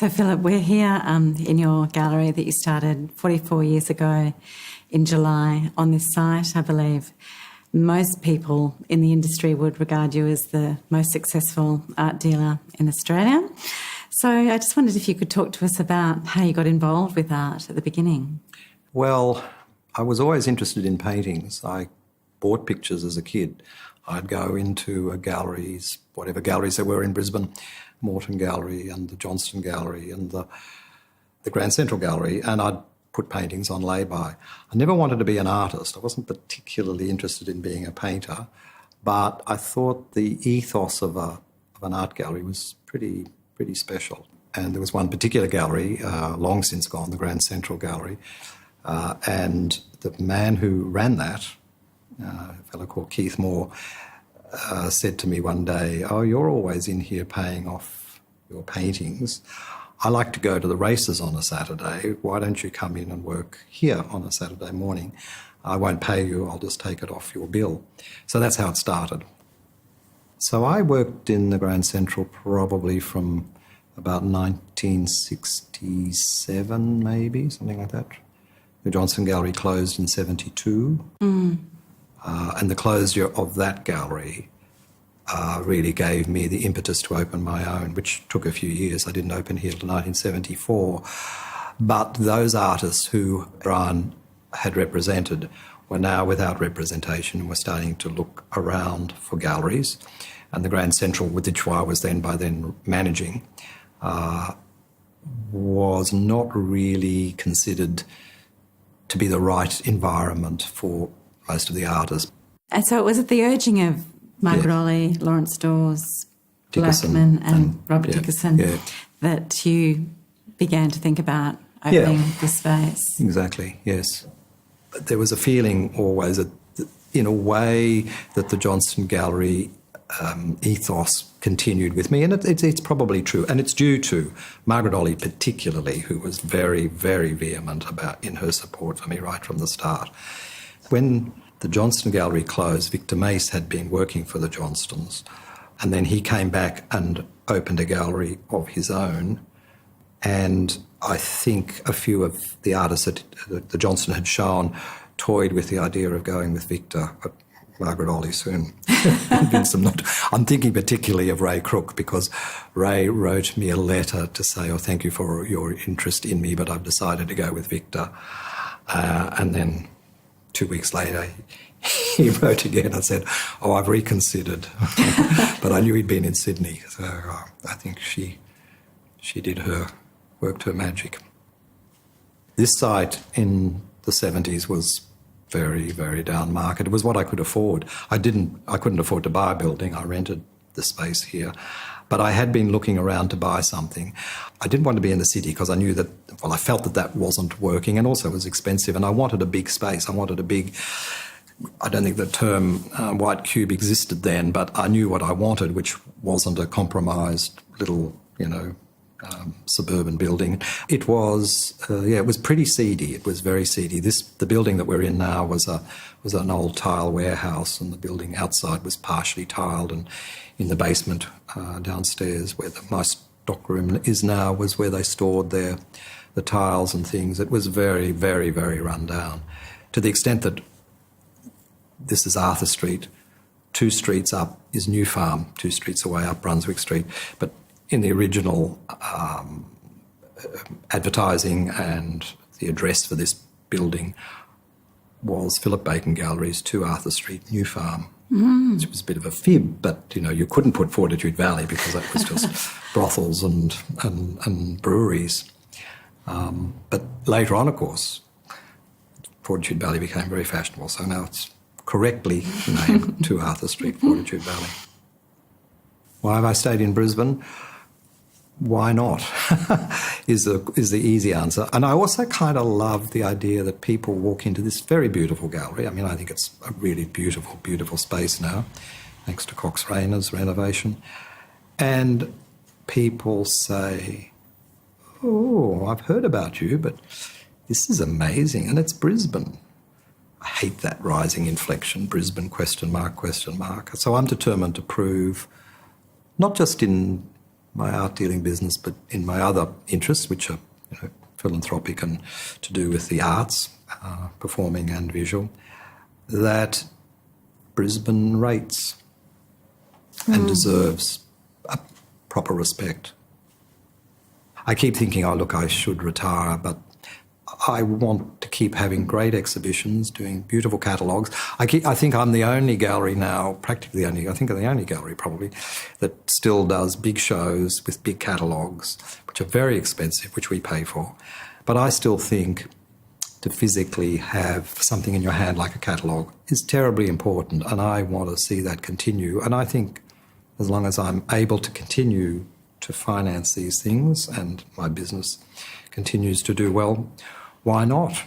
So, Philip, we're here in your gallery that you started 44 years ago in July on this site. I believe most people in the industry would regard you as the most successful art dealer in Australia. So I just wondered if you could talk to us about how you got involved with art at the beginning. Well, I was always interested in paintings. I bought pictures as a kid. I'd go into galleries, whatever galleries there were in Brisbane, Morton Gallery and the Johnston Gallery and the Grand Central Gallery, and I'd put paintings on lay-by. I never wanted to be an artist. I wasn't particularly interested in being a painter, but I thought the ethos of an art gallery was pretty special. And there was one particular gallery, long since gone, the Grand Central Gallery, and the man who ran that, a fellow called Keith Moore, said to me one day, "Oh, you're always in here paying off your paintings. I like to go to the races on a Saturday. Why don't you come in and work here on a Saturday morning? I won't pay you, I'll just take it off your bill." So that's how it started. So I worked in the Grand Central probably from about 1967, maybe, something like that. The Johnston Gallery closed in 1972. And the closure of that gallery really gave me the impetus to open my own, which took a few years. I didn't open here till 1974. But those artists who Brian had represented were now without representation and were starting to look around for galleries. And the Grand Central, which I was by then managing, was not really considered to be the right environment for most of the artists. And so it was at the urging of Margaret Olley, Lawrence Dawes, Blackman and Robert Dickerson that you began to think about opening this space. Exactly, yes. But there was a feeling always that, in a way, that the Johnston Gallery ethos continued with me, and it's probably true, and it's due to Margaret Olley particularly, who was very, very vehement in her support for me right from the start. When the Johnston Gallery closed, Victor Mace had been working for the Johnstons, and then he came back and opened a gallery of his own, and I think a few of the artists that the Johnston had shown toyed with the idea of going with Victor, but Margaret Olley soon convinced them not to. I'm thinking particularly of Ray Crook, because Ray wrote me a letter to say, "Oh, thank you for your interest in me, but I've decided to go with Victor." And then 2 weeks later, he wrote again and said, "Oh, I've reconsidered." But I knew he'd been in Sydney, so I think she worked her magic. This site in the 70s was very, very down market. It was what I could afford. I couldn't afford to buy a building. I rented the space here. But I had been looking around to buy something. I didn't want to be in the city because I knew that, I felt that wasn't working, and also it was expensive, and I wanted a big space. I wanted a big, I don't think the term white cube existed then, but I knew what I wanted, which wasn't a compromised little, suburban building. It was, it was pretty seedy. It was very seedy. The building that we're in now was an old tile warehouse, and the building outside was partially tiled, and in the basement downstairs where my stockroom is now was where they stored the tiles and things. It was very, very, very run down, to the extent that this is Arthur Street. 2 streets up is New Farm, 2 streets away up Brunswick Street. But in the original advertising and the address for this building was Philip Bacon Galleries, 2 Arthur Street, New Farm, which was a bit of a fib, but, you couldn't put Fortitude Valley because that was just brothels and breweries. But later on, of course, Fortitude Valley became very fashionable, so now it's correctly named 2 Arthur Street, Fortitude Valley. Why have I stayed in Brisbane? Why not, is the easy answer. And I also kind of love the idea that people walk into this very beautiful gallery. I mean, I think it's a really beautiful, beautiful space now, thanks to Cox Rayner's renovation. And people say, "Oh, I've heard about you, but this is amazing, and it's Brisbane." I hate that rising inflection, Brisbane, question mark, question mark. So I'm determined to prove, not just in my art dealing business, but in my other interests, which are philanthropic and to do with the arts, performing and visual, that Brisbane rates and deserves a proper respect. I keep thinking, oh, look, I should retire, but I want to keep having great exhibitions, doing beautiful catalogues. I think I'm the only gallery now, practically the only, I think I'm the only gallery probably, that still does big shows with big catalogues, which are very expensive, which we pay for. But I still think to physically have something in your hand like a catalogue is terribly important, and I want to see that continue. And I think as long as I'm able to continue to finance these things and my business continues to do well, why not?